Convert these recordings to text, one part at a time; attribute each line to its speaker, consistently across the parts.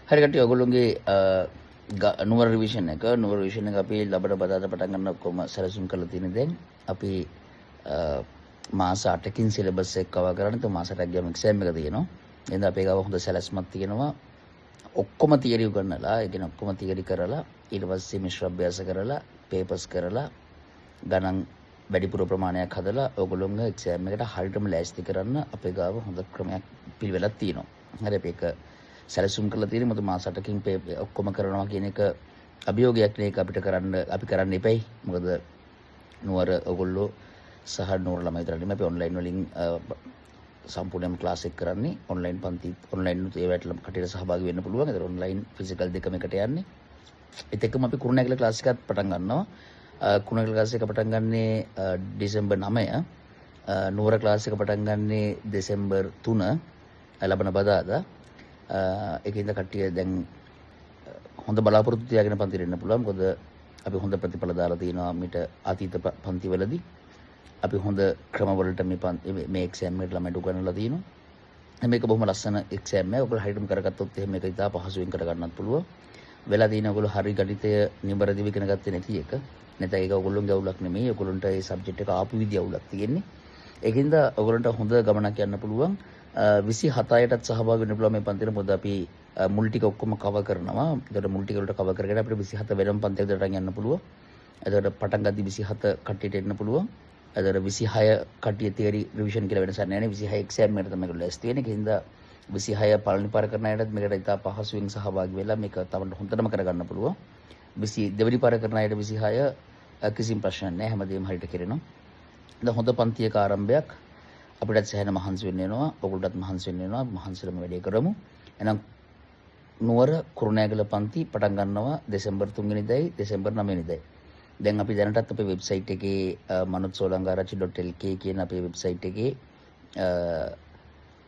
Speaker 1: හරි කට්ටිය ඔයගොල්ලෝගේ නුවර රිවිෂන් එක අපි ලබන බදාදා පටන් ගන්න ඔක්කොම සැලසුම් කරලා තියෙන දැන් අපි මාස 8කින් සිලබස් එක කවර් කරන්න. તો මාස 8ක් ගියාම එක්සෑම් එක තියෙනවා. එහෙනම් අපේ ගාව හොඳ සැලැස්මක් තියෙනවා. ඔක්කොම තියරි උගන්නලා, ඒ කියන්නේ ඔක්කොම තියරි කරලා ඊට පස්සේ මිශ්‍ර අභ්‍යාස කරලා පේපර්ස් කරලා ගණන් වැඩිපුර ප්‍රමාණයක් හදලා ඔයගොල්ලෝගේ එක්සෑම් එකට හරියටම ලෑස්ති කරන්න අපේ ගාව හොඳ ක්‍රමයක් පිළිවෙලක් තියෙනවා. හරි අපි ඒක සැලසුම් කරලා තියෙන්නේ මොකද මාස 8කින් ඔක්කොම කරනවා කියන එක අභියෝගයක් නේ. ඒක අපි කරන්න එපයි. මොකද නුවර ඔයගොල්ලෝ සහ නුවර ළමයි විතර නෙමෙයි අපි ඔන්ලයින් වලින් සම්පූර්ණයෙන්ම ක්ලාස් එක කරන්නේ. ඔන්ලයින් පන්ති ඔන්ලයින් උත් ඒවට කටියට සහභාගී වෙන්න පුළුවන්. ඒතර ඔන්ලයින් ෆිසිකල් දෙකම එකට යන්නේ. ඒත් එක්කම අපි කුරුණෑගල ක්ලාස් එකත් පටන් ගන්නවා. කුරුණෑගල ක්ලාස් එක පටන් ගන්නේ දෙසැම්බර් 9. නුවර ක්ලාස් එක පටන් ගන්නේ දෙසැම්බර් 3 ලබන බදාදා. ඒකින්ද කට්ටිය දැන් හොඳ බලාපොරොත්තු තියාගෙන පන්තිර ඉන්න පුළුවන්. මොකද අපි හොඳ ප්‍රතිඵල දාලා තියෙනවා මිට අතීත පන්තිවලදී. අපි හොඳ ක්‍රමවලට මේ එක්සෑම් එකට ළමයිට උගන්වලා තියෙනවා. මේක බොහොම ලස්සන එක්සෑම් එකක්. ඔයගොල්ලෝ හරියටම කරගත්තොත් එහෙම මේක ඉතා පහසුවෙන් කරගන්නත් පුළුවන්. වෙලා තියෙන ඔයගොල්ලෝ හරි ගණිතය නිබරදිව ඉගෙන ගත්තේ නැති එක. නැත්නම් ඒක ඔයගොල්ලෝගේ අවුලක් නෙමෙයි. ඔයගොල්ලන්ට මේ සබ්ජෙක්ට් එක ආපු විදිය අවුලක් තියෙන්නේ. ඒකින්ද ඔයගොල්ලන්ට හොඳ ගමනක් යන්න පුළුවන්. 27ටත් සහභාගී වෙන්න පුළුවන් මේ පන්තිර. මොකද අපි මුල් ටික ඔක්කොම කවර් කරනවා. ඒකට මුල් ටික වලට කවර් කරගෙන අපිට 27 වෙනම පන්තියකට යන්න පුළුවන්. එතකොට පටන් ගද්දි 27 කට්ටියට එන්න පුළුවන්. එතකොට 26 කට්ටිය තියරි රිවිෂන් කියලා වෙනසක් නැහැ නේ. 26 එක්සෑම් එකට තමයි ඒගොල්ලෝ ලෑස්ති වෙන්නේ. ඒකින්ද 26 පළවෙනි පාර කරන අයටත් මේකට ඉතා පහසුවෙන් සහභාගී වෙලා මේක තමයි හොඳටම කරගන්න පුළුවන්. 22 වෙනි පාර කරන අයට 26 කිසිම ප්‍රශ්නයක් නැහැ. හැමදේම හරියට කෙරෙනවා. දැන් හොඳ පන්තියක ආරම්භයක්. අපිටත් සෑහෙන මහන්සි වෙන්න වෙනවා. ඔයගොල්ලන්ටත් මහන්සි වෙන්න වෙනවා. මහන්සිලම වැඩේ කරමු. එහෙනම් නුවර කුරුණෑගල පන්ති පටන් ගන්නවා දෙසැම්බර් 3 වෙනිදායි දෙසැම්බර් 9 වෙනිදායි. දැන් අපි දැනටත් අපේ වෙබ්සයිට් එකේ manutsolangarachchi.lk කියන අපේ වෙබ්සයිට් එකේ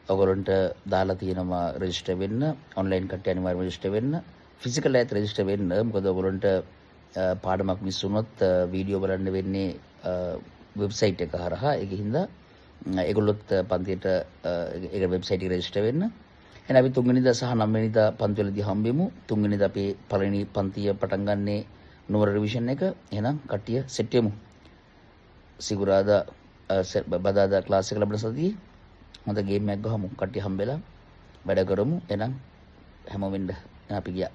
Speaker 1: ඔයගොල්ලන්ට දාලා තියෙනවා රෙජිස්ටර් වෙන්න. ඔන්ලයින් කට්ටිය අනිවාර්යයෙන් රෙජිස්ටර් වෙන්න. ෆිසිකල් ඇත් රෙජිස්ටර් වෙන්න. මොකද ඔයගොල්ලන්ට පාඩමක් මිස් වුණොත් වීඩියෝ බලන්න වෙන්නේ වෙබ්සයිට් එක හරහා. ඒකින්ද ඒගොල්ලොත් පන්තියට ඒක වෙබ්සයිට් එක රෙජිස්ටර් වෙන්න. එහෙනම් අපි 3 වෙනිදා සහ 9 වෙනිදා පන්තිවලදී හම්බෙමු. 3 වෙනිදා අපි පළවෙනි පන්තිය පටන් ගන්නේ නුවර රිවිෂන් එක. එහෙනම් කට්ටිය සෙට් වෙමු. සිකුරාදා බදාදා ක්ලාස් එක ලැබෙන සතියේ හොඳ ගේම් එකක් ගහමු. කට්ටිය හම්බෙලා වැඩ කරමු. එහෙනම් හැමෝම වෙන්න අපි ගියා.